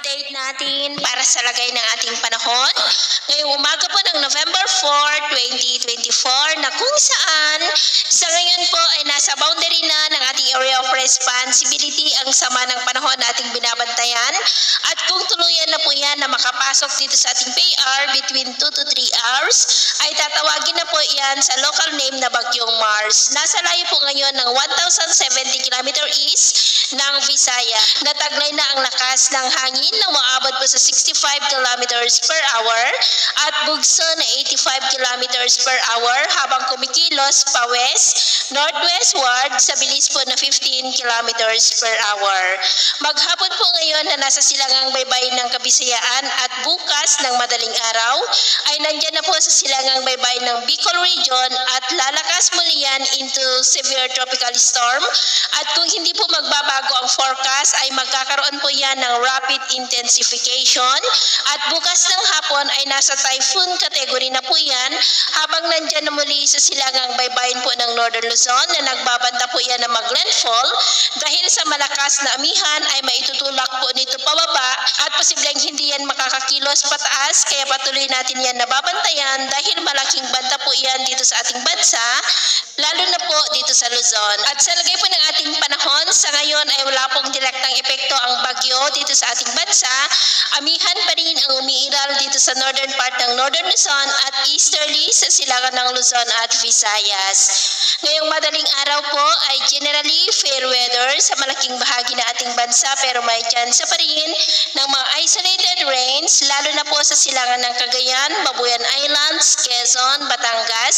update natin para sa lagay ng ating panahon. Ngayong umaga po ng November 4, 2024 na kung saan sa ngayon po ay nasa boundary na ng ating area of responsibility ang sama ng panahon na ating binabantayan. At kung tuluyan na po yan na makapasok dito sa ating PAR between 2 to 3 hours, ay tatawagin na po yan sa local name na Bagyong Mars. Nasa layo po ngayon ng 1,070 km east ng Visaya. Nataglay na ang lakas ng hangin na umaabot po sa 65 km per hour at bugso na 85 km per hour habang kumikilos pa west, northwestward sa bilis po na 15 km per hour. Maghapon po ngayon na nasa silangang baybayin ng Kabisayaan at bukas ng madaling araw ay nandyan na po sa silangang baybayin ng Bicol Region at lalakas muli yan into severe tropical storm at kung hindi po magbabago ang forecast ay magkakaroon po yan ng rapid intensification at bukas ng hapon ay nasa typhoon category na po yan habang nandyan na muli sa silangang baybayin po ng Northern Luzon na nagbabanta po yan na mag-landfall dahil sa malakas na amihan ay maitutulak po nito pababa at posibleng hindi yan makakakilos pataas kaya patuloy natin yan nababantayan dahil malaking banta po yan dito sa ating bansa lalo na po dito sa Luzon. At sa lagay po ng ating panahon sa ngayon ay wala pong direktang epekto ang bagyo dito sa ating bansa. Amihan pa rin ang umiiral dito sa northern part ng Northern Luzon at easterly sa silangan ng Luzon at Visayas. Ngayong madaling araw po ay generally fair weather sa malaking bahagi ng ating bansa pero may chance pa rin ng mga isolated rains lalo na po sa silangan ng Cagayan, Babuyan Islands, Quezon, Batangas,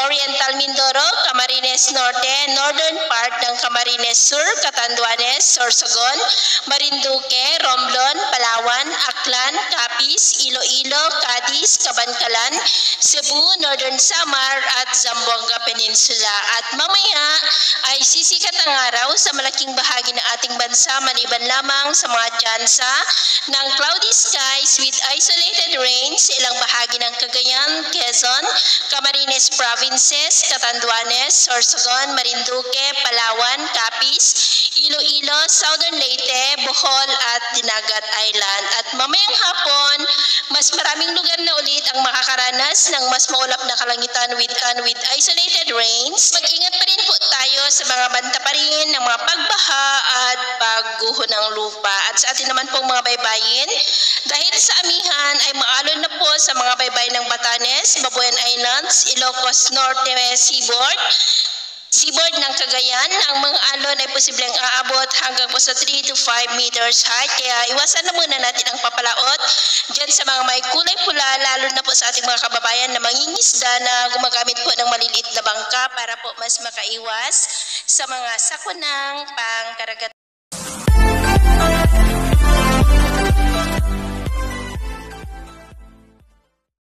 Oriental Mindoro, Camarines Norte, northern part ng Camarines Sur, Catanduanes, Sorsogon, Marinduque, Romblon, Palawan, Aklan, Capiz, Iloilo, Cadiz, Cabancalan, Cebu, Northern Samar at Zamboanga Peninsula. At mamaya ay sisikat ang araw sa malaking bahagi ng ating bansa maliban lamang sa mga tsansa ng cloudy skies with isolated rain sa ilang bahagi ng Cagayan, Quezon, Camarines Provinces, Catanduanes, Sorsogon, Marinduque, Palawan, Capiz, Iloilo, Southern Leyte, Bohol at Dinagat Island. At mamayang hapon, mas maraming lugar na ulit ang makakaranas ng mas maulap na kalangitan with isolated rains. Mag-ingat pa rin po tayo sa mga banta pa rin ng mga pagbaha at pagguho ng lupa. At sa atin naman pong mga baybayin, dahil sa amihan ay maalon na po sa mga baybayin ng Batanes, Babuyan Islands, Ilocos Norte Seaboard ng Cagayan, ang mga alon ay posibleng aabot hanggang po sa 3 to 5 meters height. Kaya iwasan na muna natin ang papalaot dyan sa mga may kulay pula, lalo na po sa ating mga kababayan na mangingisda na gumagamit po ng maliliit na bangka para po mas makaiwas sa mga sakunang pangkaragatan.